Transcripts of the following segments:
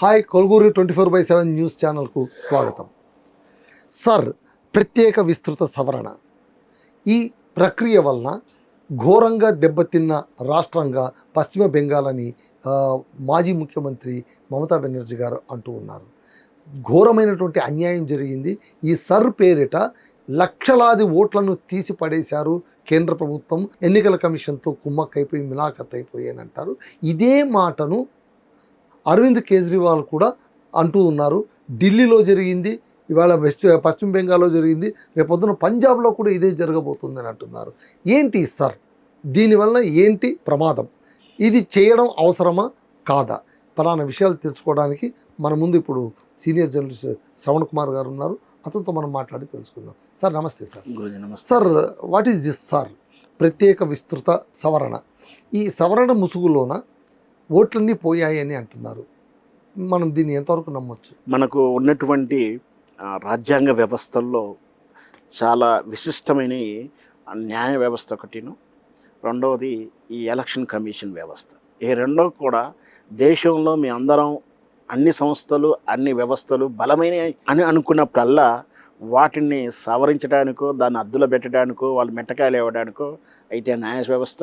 Hi కొల్గూరు 24/7 news ఛానల్కు స్వాగతం. Sir, ప్రత్యేక విస్తృత సవరణ ఈ ప్రక్రియ వలన ఘోరంగా దెబ్బతిన్న రాష్ట్రంగా పశ్చిమ బెంగాల్ అని మాజీ ముఖ్యమంత్రి మమతా బెనర్జీ గారు అంటూ ఉన్నారు. ఘోరమైనటువంటి అన్యాయం జరిగింది. ఈ సర్ పేరిట లక్షలాది ఓట్లను తీసి పడేశారు కేంద్ర ప్రభుత్వం. ఎన్నికల కమిషన్తో కుమ్మక్కైపోయి మిలాఖత్ అయిపోయి అని అంటారు. ఇదే మాటను అరవింద్ కేజ్రీవాల్ కూడా అంటూ ఉన్నారు. ఢిల్లీలో జరిగింది, ఇవాళ పశ్చిమ బెంగాల్లో జరిగింది, రేపొద్దున పంజాబ్లో కూడా ఇదే జరగబోతుందని అంటున్నారు. ఏంటి సార్, దీనివల్ల ఏంటి ప్రమాదం? ఇది చేయడం అవసరమా కాదా? పలానా విషయాలు తెలుసుకోవడానికి మన ముందు ఇప్పుడు సీనియర్ జర్నలిస్ట్ శ్రవణ్ కుమార్ గారు ఉన్నారు. అతనితో మనం మాట్లాడి తెలుసుకుందాం. సార్ నమస్తే. సార్ గురుజీ నమస్తే. Sir, what is this sir ప్రత్యేక విస్తృత సవరణ? ఈ సవరణ ముసుగులోన ఓట్లన్నీ పోయాయి అని అంటున్నారు. మనం దీన్ని ఎంతవరకు నమ్మొచ్చు? మనకు ఉన్నటువంటి రాజ్యాంగ వ్యవస్థల్లో చాలా విశిష్టమైన న్యాయ వ్యవస్థ ఒకటిను, రెండవది ఈ ఎలక్షన్ కమిషన్ వ్యవస్థ. ఈ రెండో కూడా దేశంలో మీ అందరం అన్ని సంస్థలు అన్ని వ్యవస్థలు బలమైన అని అనుకున్నప్పుడల్లా వాటిని సవరించడానికో దాన్ని అద్దులో పెట్టడానికో వాళ్ళు మెట్టకాయలు ఇవ్వడానికో అయితే న్యాయ వ్యవస్థ,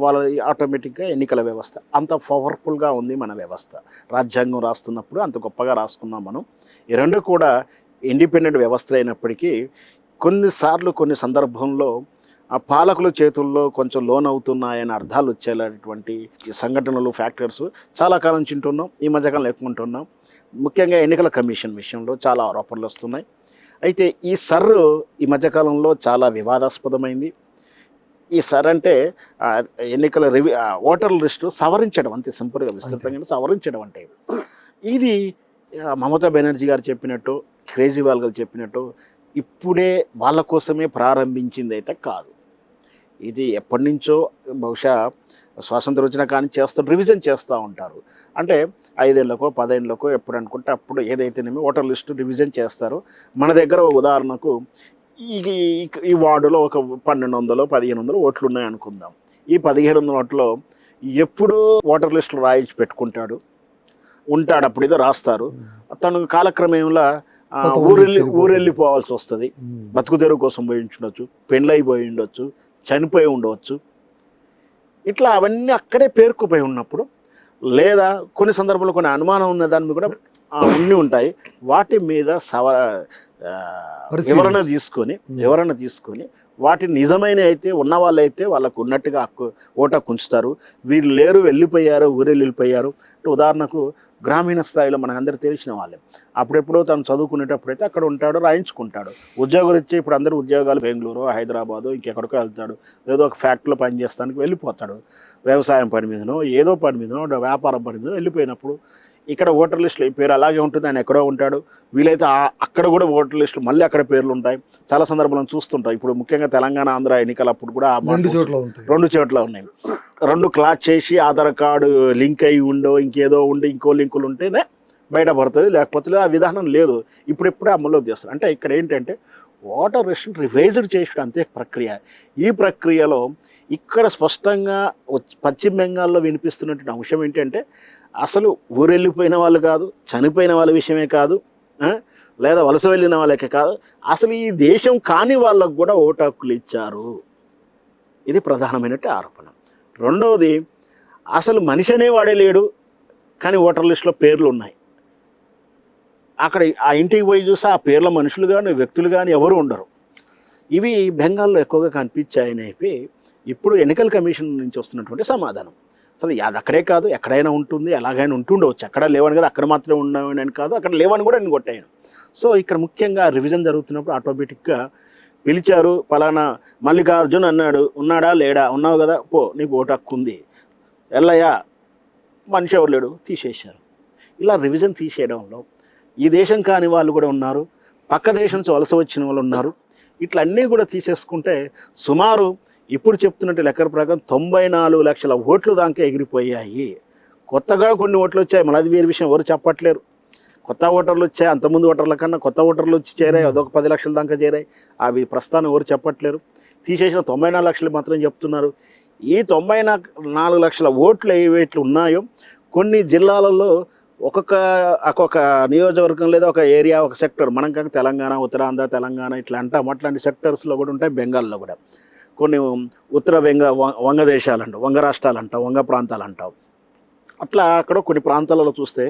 వాళ్ళ ఆటోమేటిక్గా ఎన్నికల వ్యవస్థ అంత పవర్ఫుల్గా ఉంది మన వ్యవస్థ. రాజ్యాంగం రాస్తున్నప్పుడు అంత గొప్పగా రాసుకున్నాం మనం. ఈ రెండు కూడా ఇండిపెండెంట్ వ్యవస్థ అయినప్పటికీ కొన్నిసార్లు కొన్ని సందర్భంలో ఆ పాలకుల చేతుల్లో కొంచెం లోన్ అవుతున్నాయని అర్థాలు వచ్చేలాంటి సంఘటనలు ఫ్యాక్టర్స్ చాలా కాలం చింటున్నాం. ఈ మధ్యకాలం ఎక్కువ ఉంటున్నాం. ముఖ్యంగా ఎన్నికల కమిషన్ విషయంలో చాలా ఆరోపణలు వస్తున్నాయి. అయితే ఈ సర్రు ఈ మధ్యకాలంలో చాలా వివాదాస్పదమైంది. ఈ సర్ అంటే ఎన్నికల ఓటర్ల లిస్టు సవరించడం, అంతే సింపుల్గా విస్తృతంగా సవరించడం అంటే ఇది మమతా బెనర్జీ గారు చెప్పినట్టు, కేజ్రీవాల్ గారు చెప్పినట్టు ఇప్పుడే వాళ్ళ కోసమే ప్రారంభించింది అయితే కాదు. ఇది ఎప్పటి నుంచో బహుశా స్వాతంత్రం వచ్చినా కానీ రివిజన్ చేస్తూ ఉంటారు. అంటే 5 ఏళ్ళకో 10 ఏళ్ళకో ఎప్పుడు అనుకుంటే అప్పుడు ఏదైతేనేమి ఓటర్ లిస్టు రివిజన్ చేస్తారు. మన దగ్గర ఉదాహరణకు ఈ వార్డులో ఒక 1200 1500 ఓట్లు ఉన్నాయి అనుకుందాం. ఈ 1500 ఓట్లో ఎప్పుడూ ఓటర్ లిస్టులు రాయించి పెట్టుకుంటాడు ఉంటాడు. అప్పుడు ఏదో రాస్తారు. తను కాలక్రమేణా ఊరెళ్ళిపోవాల్సి వస్తుంది. బతుకు తెరువు కోసం పోయి ఉండొచ్చు, పెళ్ళైపోయి ఉండొచ్చు, చనిపోయి ఉండవచ్చు. ఇట్లా అవన్నీ అక్కడే పేరుకుపోయి ఉన్నప్పుడు, లేదా కొన్ని సందర్భాల్లో కొన్ని అనుమానం ఉన్న దాని మీద కూడా అన్నీ ఉంటాయి. వాటి మీద వివరణ తీసుకొని వాటి నిజమైన అయితే ఉన్న వాళ్ళైతే వాళ్ళకు ఉన్నట్టుగా ఓటకు ఉంచుతారు. వీళ్ళు లేరు, వెళ్ళిపోయారు, ఊరెళ్ళిపోయారు. ఉదాహరణకు గ్రామీణ స్థాయిలో మనకు అందరూ తెలిసిన వాళ్ళే. అప్పుడెప్పుడో తను చదువుకునేటప్పుడైతే అక్కడ ఉంటాడు, రాయించుకుంటాడు. ఉద్యోగాలు ఇచ్చే ఇప్పుడు అందరూ ఉద్యోగాలు బెంగళూరు, హైదరాబాదు, ఇంకెక్కడికో వెళ్తాడు. ఏదో ఒక ఫ్యాక్టరీలో పనిచేస్తానికి వెళ్ళిపోతాడు. వ్యవసాయం పని మీదనో ఏదో పని మీదనో వ్యాపారం పని మీదనో వెళ్ళిపోయినప్పుడు ఇక్కడ ఓటర్ లిస్టులో ఈ పేరు అలాగే ఉంటుంది, ఆయన ఎక్కడో ఉంటాడు. వీలైతే అక్కడ కూడా ఓటర్ లిస్టులు మళ్ళీ అక్కడ పేర్లు ఉంటాయి. చాలా సందర్భాలను చూస్తుంటాం. ఇప్పుడు ముఖ్యంగా తెలంగాణ ఆంధ్ర ఎన్నికలప్పుడు కూడా 2 చోట్ల ఉన్నాయి. 2 క్లాట్ చేసి ఆధార్ కార్డు లింక్ అయ్యి ఉండో ఇంకేదో ఉండి ఇంకో లింకులు ఉంటేనే బయటపడుతుంది, లేకపోతే ఆ విధానం లేదు. ఇప్పుడే అమల్లో చేస్తారు. అంటే ఇక్కడ ఏంటంటే ఓటర్ లిస్ట్ రివైజ్డ్ చేసిన అంతే ప్రక్రియ. ఈ ప్రక్రియలో ఇక్కడ స్పష్టంగా పశ్చిమ బెంగాల్లో వినిపిస్తున్నటువంటి అంశం ఏంటంటే అసలు ఊరెళ్ళిపోయిన వాళ్ళు కాదు, చనిపోయిన వాళ్ళ విషయమే కాదు, లేదా వలస వెళ్ళిన వాళ్ళకే కాదు, అసలు ఈ దేశం కాని వాళ్ళకు కూడా ఓటు హక్కులు ఇచ్చారు. ఇది ప్రధానమైనట్టు ఆరోపణ. రెండవది, అసలు మనిషి అనేవాడే లేడు కానీ ఓటర్ లిస్టులో పేర్లు ఉన్నాయి. అక్కడ ఆ ఇంటికి పోయి చూస్తే ఆ పేర్ల మనుషులు కానీ వ్యక్తులు కానీ ఎవరు ఉండరు. ఇవి బెంగాల్లో ఎక్కువగా కనిపించాయని చెప్పి ఇప్పుడు ఎన్నికల కమిషన్ నుంచి వస్తున్నటువంటి సమాధానం. అది అక్కడే కాదు, ఎక్కడైనా ఉంటుంది, ఎలాగైనా ఉంటుండవచ్చు. అక్కడ లేవని కదా, అక్కడ మాత్రమే ఉన్నాయని కాదు, అక్కడ లేవని కూడా నేను కొట్టాను. సో ఇక్కడ ముఖ్యంగా రివిజన్ జరుగుతున్నప్పుడు ఆటోమేటిక్గా పిలిచారు. పలానా మల్లికార్జున్ అన్నాడు, ఉన్నాడా లేడా, ఉన్నావు కదా, పో నీకు ఓటు హక్కు ఉంది, ఎల్లయ్యా మనిషి ఎవరు లేడు, తీసేశారు. ఇలా రివిజన్ తీసేయడంలో ఈ దేశం కాని వాళ్ళు కూడా ఉన్నారు, పక్క దేశం నుంచి వలస వచ్చిన వాళ్ళు ఉన్నారు. ఇట్లా అన్నీ కూడా తీసేసుకుంటే సుమారు ఇప్పుడు చెప్తున్నట్టు లెక్కల ప్రకారం 94 లక్షల ఓట్లు దాకా ఎగిరిపోయాయి. కొత్తగా కొన్ని ఓట్లు వచ్చాయి, మళ్ళీ అది వేరే విషయం, ఎవరు చెప్పట్లేరు. కొత్త ఓటర్లు వచ్చాయి, అంతకుముందు ఓటర్ల కన్నా కొత్త ఓటర్లు వచ్చి చేరాయి, అదొక 10 లక్షల దాకా చేరాయి. అవి ప్రస్తుతాన్ని ఎవరు చెప్పట్లేరు. తీసేసిన 94 లక్షలు మాత్రం చెప్తున్నారు. ఈ 94 లక్షల ఓట్లు ఏవైట్లు ఉన్నాయో కొన్ని జిల్లాలలో ఒక్కొక్క నియోజకవర్గం లేదా ఒక ఏరియా ఒక సెక్టర్ మనం కాక తెలంగాణ ఉత్తరాంధ్ర తెలంగాణ ఇట్లా అంటాం, అట్లాంటి సెక్టర్స్లో కూడా ఉంటాయి. బెంగాల్లో కూడా కొన్ని ఉత్తర వంగ దేశాలు అంటాం, వంగ రాష్ట్రాలు అంటాం, వంగ ప్రాంతాలు అంటాం. అట్లా అక్కడ కొన్ని ప్రాంతాలలో చూస్తే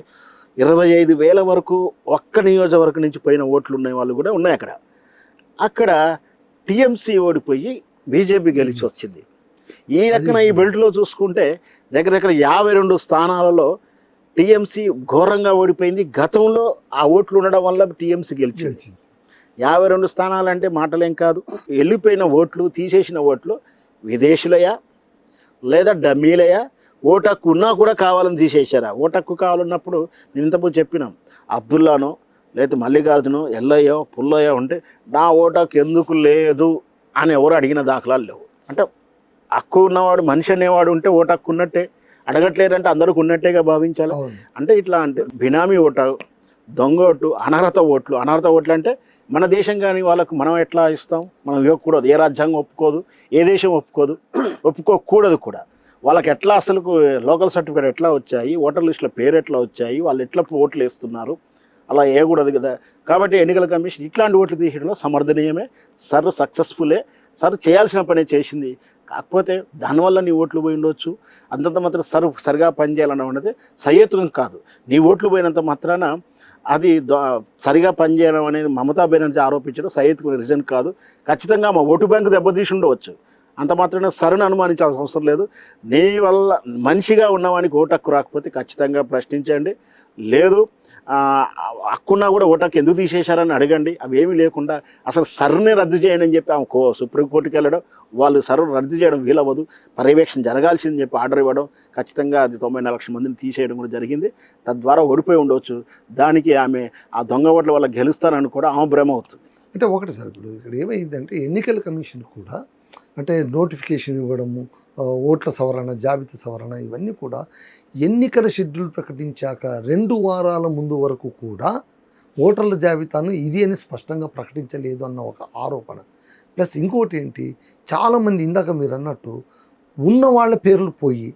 25,000 వరకు ఒక్క నియోజకవర్గం నుంచి పోయిన ఓట్లు ఉన్న వాళ్ళు కూడా ఉన్నాయి అక్కడ టీఎంసీ ఓడిపోయి బీజేపీ గెలిచి వచ్చింది. ఈ రకన ఈ బెల్ట్లో చూసుకుంటే దగ్గర 52 స్థానాలలో టీఎంసీ ఘోరంగా ఓడిపోయింది. గతంలో ఆ ఓట్లు ఉండడం వల్ల టీఎంసీ గెలిచింది. 52 స్థానాలు అంటే మాటలేం కాదు. వెళ్ళిపోయిన ఓట్లు, తీసేసిన ఓట్లు విదేశీలయా లేదా డమ్మీలయా, ఓటక్కు ఉన్నా కూడా కావాలని తీసేశారా? ఓటక్కు కావాలన్నప్పుడు నేను ఇంతకు చెప్పినాం, అబ్దుల్లానో లేదా మల్లికార్జునో ఎల్లయ్యో పుల్లయ్యో ఉంటే నా ఓటకు ఎందుకు లేదు అని ఎవరు అడిగిన దాఖలాలు లేవు. అంటే హక్కు ఉన్నవాడు మనిషి అనేవాడు ఉంటే ఓటు హక్కు ఉన్నట్టే, అడగట్లేదంటే అందరికి ఉన్నట్టేగా భావించాలి. అంటే ఇట్లా అంటే బినామీ ఓటు, దొంగ ఓటు, అనర్హత ఓట్లు అంటే మన దేశం కానీ వాళ్ళకు మనం ఎట్లా ఇస్తాం? మనం ఇవ్వకూడదు. ఏ రాజ్యాంగం ఒప్పుకోదు, ఏ దేశం ఒప్పుకోకూడదు కూడా. వాళ్ళకి ఎట్లా అసలు లోకల్ సర్టిఫికేట్ ఎట్లా వచ్చాయి, ఓటర్ లిస్టుల పేరు ఎట్లా వచ్చాయి, వాళ్ళు ఎట్లా ఓట్లు వేస్తున్నారు, అలా వేయకూడదు కదా. కాబట్టి ఎన్నికల కమిషన్ ఇట్లాంటి ఓట్లు తీయడంలో సమర్థనీయమే. సార్ సక్సెస్ఫుల్లే, సార్ చేయాల్సిన పనే చేసింది. కాకపోతే దానివల్ల నీ ఓట్లు పోయి ఉండొచ్చు, అంతంత మాత్రం సరిగా పనిచేయాలన్న ఉన్నది సహేతుకం కాదు. నీ ఓట్లు పోయినంత మాత్రాన అది సరిగా పనిచేయడం అనేది మమతా బెనర్జీ ఆరోపించడం సహేతుకం రీజన్ కాదు. ఖచ్చితంగా మా ఓటు బ్యాంకు దెబ్బతీసి ఉండవచ్చు, అంత మాత్రాన సరిని అనుమానించాల్సిన అవసరం లేదు. నీ వల్ల మనిషిగా ఉన్నవానికి ఓటు హక్కు రాకపోతే ఖచ్చితంగా ప్రశ్నించండి. లేదు హక్కున్నా కూడా ఓటు హక్కు ఎందుకు తీసేశారని అడగండి. అవి ఏమీ లేకుండా అసలు సర్ని రద్దు చేయండి అని చెప్పి ఆమె సుప్రీంకోర్టుకి వెళ్ళడం, వాళ్ళు సర్ను రద్దు చేయడం వీలవ్వదు, పర్యవేక్షణ జరగాల్సిందని చెప్పి ఆర్డర్ ఇవ్వడం, ఖచ్చితంగా అది 94 లక్షల మందిని తీసేయడం కూడా జరిగింది. తద్వారా ఓడిపోయి ఉండవచ్చు. దానికి ఆమె ఆ దొంగ ఓట్ల వల్ల గెలుస్తానని కూడా ఆమె భ్రమ అవుతుంది. అంటే ఒకటి సార్, ఇప్పుడు ఇక్కడ ఏమైందంటే ఎన్నికల కమిషన్ కూడా అంటే నోటిఫికేషన్ ఇవ్వడము, ఓట్ల సవరణ, జాబితా సవరణ, ఇవన్నీ కూడా ఎన్నికల షెడ్యూల్ ప్రకటించాక 2 వారాల ముందు వరకు కూడా ఓటర్ల జాబితాను ఇది అని స్పష్టంగా ప్రకటించలేదు అన్న ఒక ఆరోపణ. ప్లస్ ఇంకోటి ఏంటి, చాలామంది ఇందాక మీరు అన్నట్టు ఉన్న వాళ్ళ పేర్లు పోయి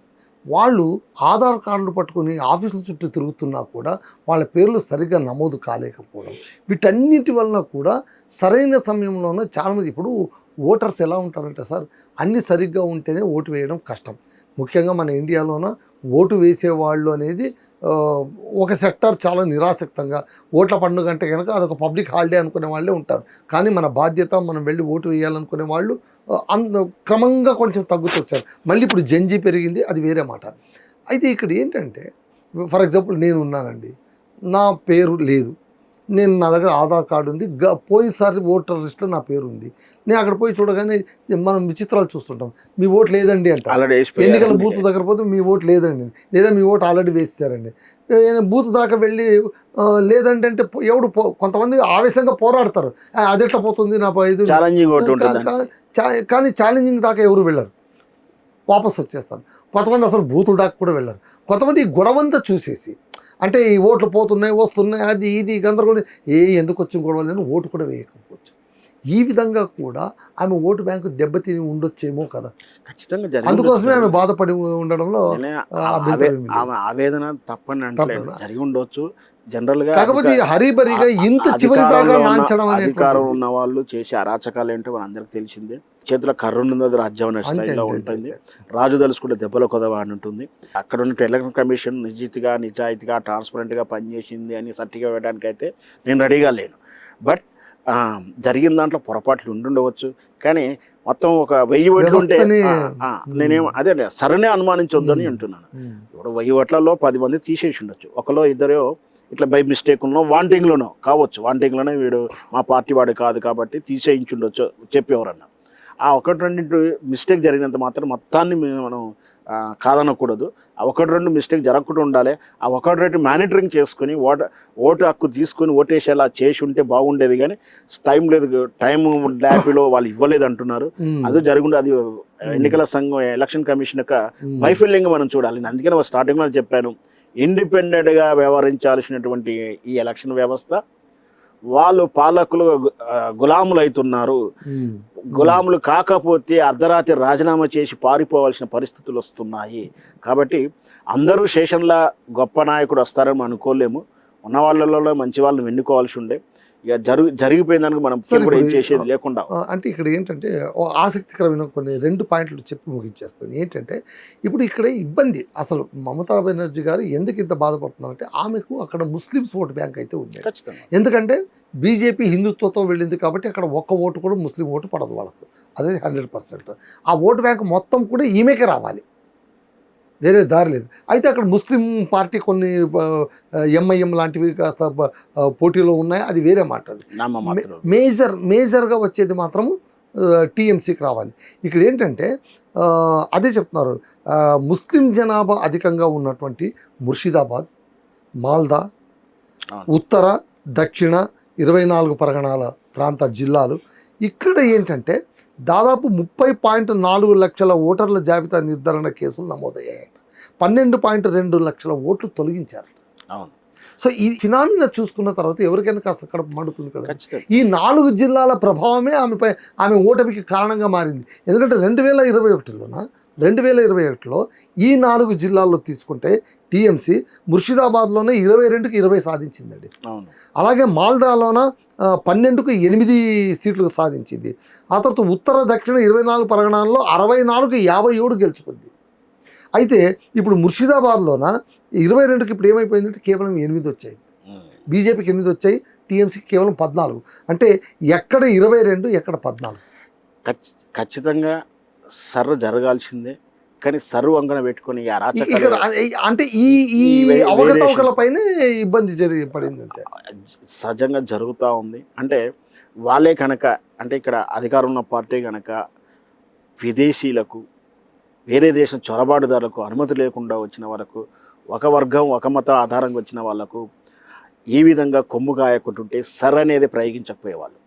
వాళ్ళు ఆధార్ కార్డులు పట్టుకొని ఆఫీసుల చుట్టూ తిరుగుతున్నా కూడా వాళ్ళ పేర్లు సరిగ్గా నమోదు కాలేకపోవడం, వీటన్నిటి వలన కూడా సరైన సమయంలోనే చాలామంది ఇప్పుడు ఓటర్స్ ఎలా ఉంటారంటే సార్, అన్నీ సరిగ్గా ఉంటేనే ఓటు వేయడం కష్టం. ముఖ్యంగా మన ఇండియాలోన ఓటు వేసేవాళ్ళు అనేది ఒక సెక్టార్ చాలా నిరాసక్తంగా, ఓట్ల పండుగ అంటే కనుక అదొక పబ్లిక్ హాలిడే అనుకునే వాళ్ళే ఉంటారు. కానీ మన బాధ్యత, మనం వెళ్ళి ఓటు వేయాలనుకునే వాళ్ళు క్రమంగా కొంచెం తగ్గుతూ వచ్చారు. మళ్ళీ ఇప్పుడు జంజీ పెరిగింది, అది వేరే మాట. అయితే ఇక్కడ ఏంటంటే ఫర్ ఎగ్జాంపుల్ నేను ఉన్నానండి, నా పేరు లేదు, నా దగ్గర ఆధార్ కార్డు ఉంది, పోయినసారి ఓటర్ లిస్ట్లో నా పేరు ఉంది. నేను అక్కడ పోయి చూడగానే మనం విచిత్రాలు చూస్తుంటాం, మీ ఓటు లేదండి అంట. ఎన్నికల బూత్ దగ్గర పోతే మీ ఓటు లేదండి, లేదా మీ ఓటు ఆల్రెడీ వేస్తారండి. బూత్ దాకా వెళ్ళి లేదంటే అంటే ఎవడు కొంతమంది ఆవేశంగా పోరాడతారు, అది ఎట్లా పోతుంది నా కానీ ఛాలెంజింగ్ దాకా ఎవరు వెళ్ళరు, వాపస్ వచ్చేస్తారు. కొంతమంది అసలు బూతుల దాకా కూడా వెళ్ళరు. కొంతమంది ఈ గొడవంతా చూసేసి అంటే ఈ ఓట్లు పోతున్నాయి వస్తున్నాయి అది ఇది గందరగోళం, ఎందుకు వచ్చిన గొడవలేని ఓటు కూడా వేయకపోవచ్చు. ఈ విధంగా కూడా ఆమె ఓటు బ్యాంకు దెబ్బతిని ఉండొచ్చేమో కదా. ఖచ్చితంగా అందుకోసమే ఆమె బాధపడి ఉండడంలో ఆమె ఆవేదన తప్పని అంటే జరిగి ఉండొచ్చు జనరల్గా. కాకపోతే హరిబరిగా ఇంత చివరి దాకా నాంచడం అధికారం ఉన్న వాళ్ళు చేసే అరాచకాలు ఏంటో మన అందరికి తెలిసిందే. చేతిలో కర్ర ఉన్నది, అది రాజ్యం అనే స్టైల్లో ఉంటుంది. రాజు తలుసుకుంటే దెబ్బల కొదవ అని ఉంటుంది. అక్కడ ఉన్న ఎలక్షన్ కమిషన్ నిజాయితీగా ట్రాన్స్పరెంట్గా పనిచేసింది అని సర్టిఫికేట్ ఇవ్వడానికి అయితే నేను రెడీగా లేను. బట్ జరిగిన దాంట్లో పొరపాట్లు ఉండుండవచ్చు, కానీ మొత్తం ఒక 1000 ఓట్లు ఉంటే నేనేమో అదే సరనే అనుమానించొద్దని అంటున్నాను. ఇప్పుడు 1000 ఓట్లలో 10 మంది తీసేసి ఉండొచ్చు, ఒకలో ఇద్దరో ఇట్లా బై మిస్టేక్లోనో వాంటింగ్లోనో కావచ్చు. వాంటింగ్లోనే వీడు మా పార్టీ వాడు కాదు కాబట్టి తీసేయించుండొచ్చు చెప్పేవారన్నా. ఆ 1-2 మిస్టేక్ జరిగినంత మాత్రం మొత్తాన్ని మనం కాదనకూడదు. ఆ 1-2 మిస్టేక్ జరగకుండా ఉండాలి. ఆ 1-2 మానిటరింగ్ చేసుకొని ఓటు హక్కు తీసుకొని ఓటేసేలా చేసి ఉంటే బాగుండేది. కానీ టైం ల్యాప్లో వాళ్ళు ఇవ్వలేదు అంటున్నారు. అది జరుగుండే, అది ఎన్నికల సంఘం ఎలక్షన్ కమిషన్ యొక్క వైఫల్యంగా మనం చూడాలి. అందుకని స్టార్టింగ్లో చెప్పాను, ఇండిపెండెంట్గా వ్యవహరించాల్సినటువంటి ఈ ఎలక్షన్ వ్యవస్థ వాళ్ళు పాలకులు గులాములు అవుతున్నారు. గులాములు కాకపోతే అర్ధరాత్రి రాజీనామా చేసి పారిపోవాల్సిన పరిస్థితులు వస్తున్నాయి. కాబట్టి అందరూ శేషన్లా గొప్ప నాయకుడు వస్తారని అనుకోలేము. ఉన్న వాళ్ళలో మంచి వాళ్ళని ఎన్నుకోవాల్సి ఉండే. ఇక జరిగిపోయిందానికి మనం కూడా ఏం చేసేది లేకుండా. అంటే ఇక్కడ ఏంటంటే ఆసక్తికరమైన కొన్ని 2 పాయింట్లు చెప్పి ముగించేస్తాను. ఏంటంటే ఇప్పుడు ఇక్కడ ఇబ్బంది అసలు మమతా బెనర్జీ గారు ఎందుకు ఇంత బాధపడుతున్నారంటే ఆమెకు అక్కడ ముస్లిమ్స్ ఓటు బ్యాంక్ అయితే ఉంది. ఖచ్చితంగా. ఎందుకంటే బీజేపీ హిందుత్వంతో వెళ్ళింది కాబట్టి అక్కడ ఒక్క ఓటు కూడా ముస్లిం ఓటు పడదు వాళ్ళకు. అదే 100%. ఆ ఓటు బ్యాంక్ మొత్తం కూడా ఈమెకే రావాలి, వేరే దారి లేదు. అయితే అక్కడ ముస్లిం పార్టీ కొన్ని ఎంఐఎం లాంటివి కాస్త పోటీలో ఉన్నాయి, అది వేరే మాట. మేజర్గా వచ్చేది మాత్రము టీఎంసీకి రావాలి. ఇక్కడ ఏంటంటే అదే చెప్తున్నారు, ముస్లిం జనాభా అధికంగా ఉన్నటువంటి ముర్షిదాబాద్, మాల్దా, ఉత్తర దక్షిణ 24 పరగణాల ప్రాంత జిల్లాలు, ఇక్కడ ఏంటంటే దాదాపు 30.4 లక్షల ఓటర్ల జాబితా నిర్ధారణ కేసులు నమోదయ్యాయట. 12.2 లక్షల ఓట్లు తొలగించారట. అవును. సో ఈ ఫినామినా చూసుకున్న తర్వాత ఎవరికైనా కాస్త అక్కడ మండుతుంది కదా. ఖచ్చితంగా. ఈ 4 జిల్లాల ప్రభావమే ఆమె ఓటమికి కారణంగా మారింది. ఎందుకంటే 2021లో ఈ 4 జిల్లాల్లో తీసుకుంటే టీఎంసీ ముర్షిదాబాద్లోనే 22కి 20 సాధించిందండి. అలాగే మాల్దాలోన 12కు 8 సీట్లు సాధించింది. ఆ తర్వాత ఉత్తర దక్షిణ 24 పరగణాల్లో 64కి 57 గెలుచుకుంది. అయితే ఇప్పుడు ముర్షిదాబాద్లోన 22కి ఇప్పుడు ఏమైపోయిందంటే కేవలం 8 వచ్చాయి, బీజేపీకి 8 వచ్చాయి, టీఎంసీకి కేవలం 14. అంటే ఎక్కడ 22 ఎక్కడ 14. ఖచ్చితంగా సర్ర జరగాల్సిందే. కానీ సర్వ అంగన పెట్టుకొని అంటే ఈ అవకతవకలపైనే ఇబ్బంది పడింది. అంతే సహజంగా జరుగుతూ ఉంది. అంటే వాళ్ళే కనుక, అంటే ఇక్కడ అధికారం ఉన్న పార్టీ కనుక విదేశీయులకు, వేరే దేశం చొరబాటుదారులకు అనుమతి లేకుండా వచ్చిన వరకు, ఒక వర్గం ఒక మత ఆధారంగా వచ్చిన వాళ్ళకు ఈ విధంగా కొమ్ము కాయకుంటుంటే సర్ అనేది ప్రయోగించకపోయేవాళ్ళు.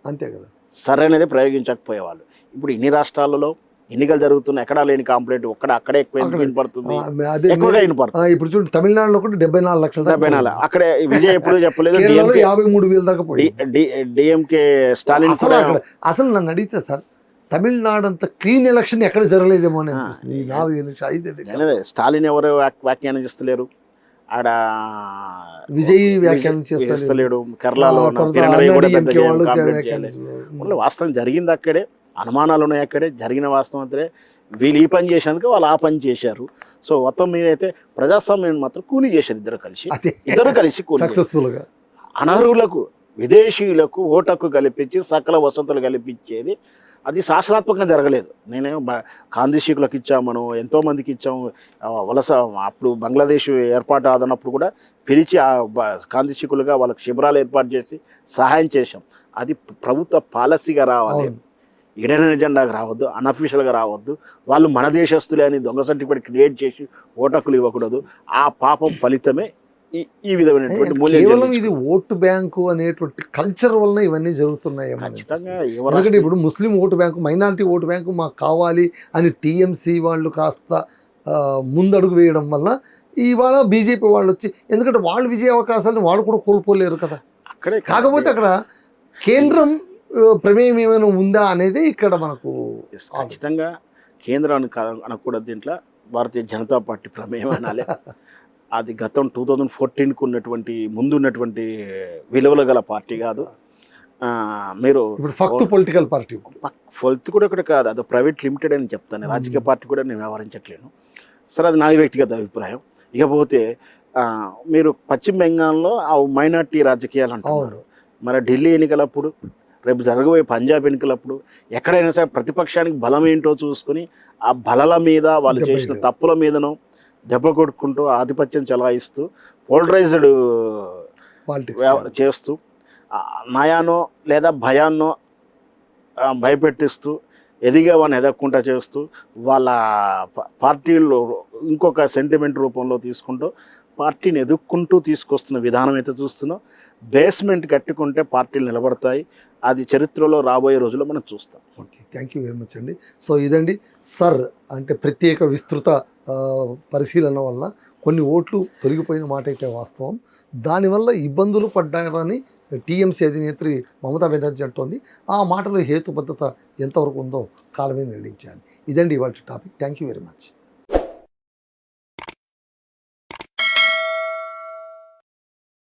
అంతే కదా, సర్ అనేది ప్రయోగించకపోయేవాళ్ళు. ఇప్పుడు ఇన్ని రాష్ట్రాలలో ఎన్నికలు జరుగుతున్నాయి, ఎక్కడా లేని కాంప్లైంట్ అక్కడే ఎక్కువ వినపడుతుంది, ఎక్కువగా వినపడుతుంది. ఇప్పుడు చూడండి, తమిళనాడులో కూడా 74 లక్షలు, 74. అక్కడే విజయ్ ఎప్పుడు చెప్పలేదు, 53,000 దాకా డిఎంకే స్టాలిన్. అసలు నన్ను అడిగితే సార్, తమిళనాడు అంత క్లీన్ ఎలక్షన్ ఎక్కడ జరగలేదేమో అని అనిపిస్తుంది. 4 స్టాలిన్ ఎవరు వ్యాఖ్యానం చేస్తలేరు, ఆడ విజయ్ వ్యాఖ్యానం చేస్తలేడు, కేరళలో వాస్తవం జరిగింది అక్కడే, అనుమానాలు ఉన్నాయి అక్కడే, జరిగిన వాస్తవం అంతే. వీళ్ళు ఈ పని చేసేందుకు వాళ్ళు ఆ పని చేశారు. సో మొత్తం మీద అయితే ప్రజాస్వామ్యం మాత్రం కూని చేశారు ఇద్దరు కలిసి సక్సెస్ఫుల్గా. అనర్హులకు, విదేశీయులకు ఓటకు కల్పించి సకల వసతులు కల్పించేది అది శాసనాత్మకంగా జరగలేదు. నేనే కాందిశీకులకు ఇచ్చామను, ఎంతోమందికి ఇచ్చాము. వలస అప్పుడు బంగ్లాదేశ్ ఏర్పాటు ఆదన్నప్పుడు కూడా పిలిచి కాందిశీకులుగా వాళ్ళకి శిబిరాలు ఏర్పాటు చేసి సహాయం చేశాం. అది ప్రభుత్వ పాలసీగా రావాలి, ఇడెన్ ఎజెండాగా రావద్దు, అన్అఫీషియల్గా రావద్దు. వాళ్ళు మన దేశస్తులే అని దొంగ సర్టిఫికేట్ క్రియేట్ చేసి ఓటకులు ఇవ్వకూడదు. ఆ పాపం ఫలితమే ఈ విధమైనటువంటి మూల్యం. ఇది ఓటు బ్యాంకు అనేటువంటి కల్చర్ వలన ఇవన్నీ జరుగుతున్నాయి ఖచ్చితంగా. ఎందుకంటే ఇప్పుడు ముస్లిం vote bank, minority vote bank మాకు కావాలి అని టీఎంసీ వాళ్ళు కాస్త ముందడుగు వేయడం వల్ల ఇవాళ బీజేపీ వాళ్ళు వచ్చి, ఎందుకంటే వాళ్ళు విజయ అవకాశాలను వాళ్ళు కూడా కోల్పోలేరు కదా. కాకపోతే అక్కడ కేంద్రం ప్రమేయం ఏమైనా ఉందా అనేది ఇక్కడ మనకు ఖచ్చితంగా కేంద్రాన్ని అనకూడదు, దీంట్లో భారతీయ జనతా పార్టీ ప్రమేయం అనాలి. అది గతం 2014కు ఉన్నటువంటి ముందు ఉన్నటువంటి విలువలు గల పార్టీ కాదు. మీరు పొలిటికల్ పార్టీ కూడా ఇక్కడ కాదు, అది ప్రైవేట్ లిమిటెడ్ అని చెప్తాను. రాజకీయ పార్టీ కూడా నేను వ్యవహరించట్లేను. సరే, అది నా వ్యక్తిగత అభిప్రాయం. ఇకపోతే మీరు పశ్చిమ బెంగాల్లో ఆ మైనార్టీ రాజకీయాలు అంటున్నారు. మరి ఢిల్లీ ఎన్నికలప్పుడు, రేపు జరగబోయే పంజాబ్ ఎన్నికలప్పుడు ఎక్కడైనా సరే ప్రతిపక్షానికి బలం ఏంటో చూసుకుని ఆ బలాల మీద, వాళ్ళు చేసిన తప్పుల మీదనో దెబ్బ కొట్టుకుంటూ ఆధిపత్యం చెలాయిస్తూ పోలరైజ్డ్ చేస్తూ నయానో లేదా భయాన్నో భయపెట్టిస్తూ ఎదిగేవాడిని ఎదగకుండా చేస్తూ వాళ్ళ పార్టీల్లో ఇంకొక సెంటిమెంట్ రూపంలో తీసుకుంటూ పార్టీని ఎదుక్కుంటూ తీసుకొస్తున్న విధానం అయితే చూస్తున్నాం. బేస్మెంట్ కట్టుకుంటే పార్టీలు నిలబడతాయి. అది చరిత్రలో రాబోయే రోజుల్లో మనం చూస్తాం. Okay, thank you very much అండి. సో ఇదండి సర్ అంటే ప్రత్యేక విస్తృత పరిశీలన వల్ల కొన్ని ఓట్లు తొలగిపోయిన మాట అయితే వాస్తవం. దానివల్ల ఇబ్బందులు పడ్డారని టీఎంసీ అధినేత్రి మమతా బెనర్జీ అంటోంది. ఆ మాటలో హేతుబద్ధత ఎంతవరకు ఉందో కాలమే నిర్ణయించాలి. ఇదండి ఇవాళ topic. Thank you very much.